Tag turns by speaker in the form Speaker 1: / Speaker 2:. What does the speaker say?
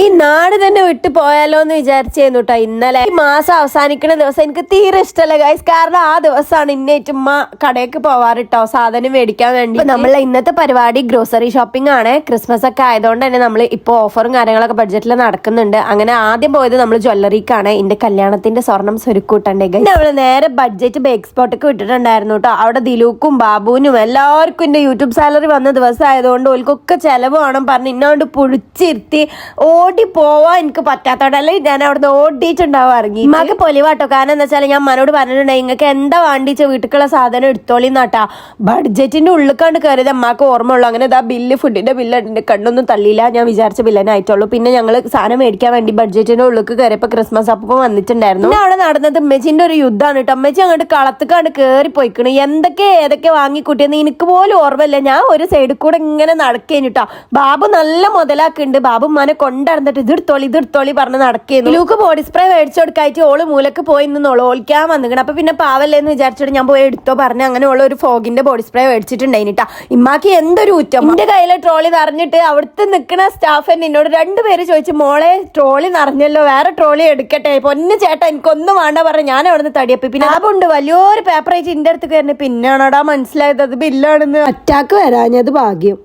Speaker 1: ഈ നാട് തന്നെ വിട്ടു പോയാലോ എന്ന് വിചാരിച്ചേന്നു കേട്ടോ. ഇന്നലെ ഈ മാസം അവസാനിക്കുന്ന ദിവസം എനിക്ക് തീരെ ഇഷ്ടമല്ല ഗൈസ്. കാരണം ആ ദിവസമാണ് ഇന്നേറ്റ് ഉമ്മ കടയ്ക്ക് പോവാറിട്ടോ സാധനം മേടിക്കാൻ വേണ്ടി. നമ്മളെ ഇന്നത്തെ പരിപാടി ഗ്രോസറി ഷോപ്പിംഗ് ആണ്. ക്രിസ്മസ് ഒക്കെ ആയതുകൊണ്ട് തന്നെ നമ്മൾ ഇപ്പോൾ ഓഫറും കാര്യങ്ങളൊക്കെ ബഡ്ജറ്റിൽ നടക്കുന്നുണ്ട്. അങ്ങനെ ആദ്യം പോയത് നമ്മൾ ജ്വല്ലറിക്കാണ്. എന്റെ കല്യാണത്തിന്റെ സ്വർണം സ്വരുക്കൂട്ടണ്ടേ ഗൈസ്. നമ്മള് നേരെ ബഡ്ജറ്റ് ബേക്ക് സ്പോട്ടൊക്കെ വിട്ടിട്ടുണ്ടായിരുന്നു കേട്ടോ. അവിടെ ദിലൂക്കും ബാബുവിനും എല്ലാവർക്കും എന്റെ യൂട്യൂബ് സാലറി വന്ന ദിവസം ആയതുകൊണ്ട് ഓൽക്കൊക്കെ ചെലവ് വേണം പറഞ്ഞ് ഇന്നോണ്ട് പുടിച്ചിരുത്തി ഓടി പോവാൻ എനിക്ക് പറ്റാത്തോടെ അല്ലെങ്കിൽ ഞാൻ അവിടെ നിന്ന് ഓടിയിട്ടുണ്ടാവും ഇറങ്ങി. ഇമ്മക്ക് പൊലിവാട്ടോ. കാരണം എന്താ വെച്ചാൽ ഞാൻ മനോട് പറഞ്ഞിട്ടുണ്ടെങ്കിൽ നിങ്ങൾക്ക് എന്താ വേണ്ടിച്ച വീട്ടിലുള്ള സാധനം എടുത്തോളിന്നാട്ടാ. ബഡ്ജറ്റിന്റെ ഉള്ളിൽ കണ്ട് കയറിയത് അമ്മക്ക് ഓർമ്മ ഉള്ളു. അങ്ങനെ ഇതാ ബില്ല്, ഫുഡിന്റെ ബില്ല് എന്റെ കണ്ണൊന്നും തള്ളിയില്ല. ഞാൻ വിചാരിച്ച ബില്ലനെ ആയിട്ടുള്ളൂ. പിന്നെ ഞങ്ങൾ സാധനം മേടിക്കാൻ വേണ്ടി ബഡ്ജറ്റിന്റെ ഉള്ളിൽ കയറിയപ്പോ ക്രിസ്മസ് അപ്പം വന്നിട്ടുണ്ടായിരുന്നു. പിന്നെ അവിടെ നടന്നത് ഉമ്മച്ചിന്റെ ഒരു യുദ്ധമാണ് കേട്ടോ. ഉമ്മച്ചി അങ്ങോട്ട് കളത്തുകാണ്ട് കയറി പോയിക്കണ്. ഏതൊക്കെ വാങ്ങിക്കൂട്ടിയെന്ന് എനിക്ക് പോലും ഓർമ്മയില്ല. ഞാൻ ഒരു സൈഡിൽ കൂടെ ഇങ്ങനെ നടക്കേനിട്ടോ. ബാബു നല്ല മുതലാക്കുന്നുണ്ട്. ബാബു ഉമ്മാനെ കൊണ്ടടന്നിട്ട് ഇതെടുത്തോളി പറഞ്ഞ് നടക്കുന്നു. ലൂക്ക് ബോഡി സ്പ്രേ മേടിച്ചു കൊടുക്കായിട്ട് ഓള് മൂലക്ക് പോയി നിന്നോളൂ ഓളിക്കാൻ വന്നിക്കണം. അപ്പൊ പിന്നെ പാവല്ലേന്ന് വിചാരിച്ചിട്ട് ഞാൻ പോയി എടുത്തോ പറഞ്ഞ് അങ്ങനെ ഓള് ഒരു ഫോഗിന്റെ ബോഡി സ്പ്രേ മേടിച്ചിട്ടുണ്ടായിട്ടാ. ഇമ്മാക്ക് എന്തൊരു ഊറ്റം. എന്റെ കയ്യിലെ ട്രോളി നിറഞ്ഞിട്ട് അവിടുത്തെ നിൽക്കുന്ന സ്റ്റാഫ് എന്നോട് രണ്ടുപേര് ചോദിച്ചു, മോളെ ട്രോളി നിറഞ്ഞല്ലോ, വേറെ ട്രോളി എടുക്കട്ടെ. പൊന്നു ചേട്ടാ എനിക്കൊന്നും വേണ്ട പറഞ്ഞ ഞാൻ അവിടെ നിന്ന് തടിയപ്പി. പിന്നെ അതുകൊണ്ട് വലിയൊരു പേപ്പർ ആയിട്ട് എന്റെ അടുത്ത് കയറി. പിന്നാണോടാ മനസ്സിലായത് അത് ബില്ലാണെന്ന്. അറ്റാക്ക് വരാഞ്ഞത് ഭാഗ്യം.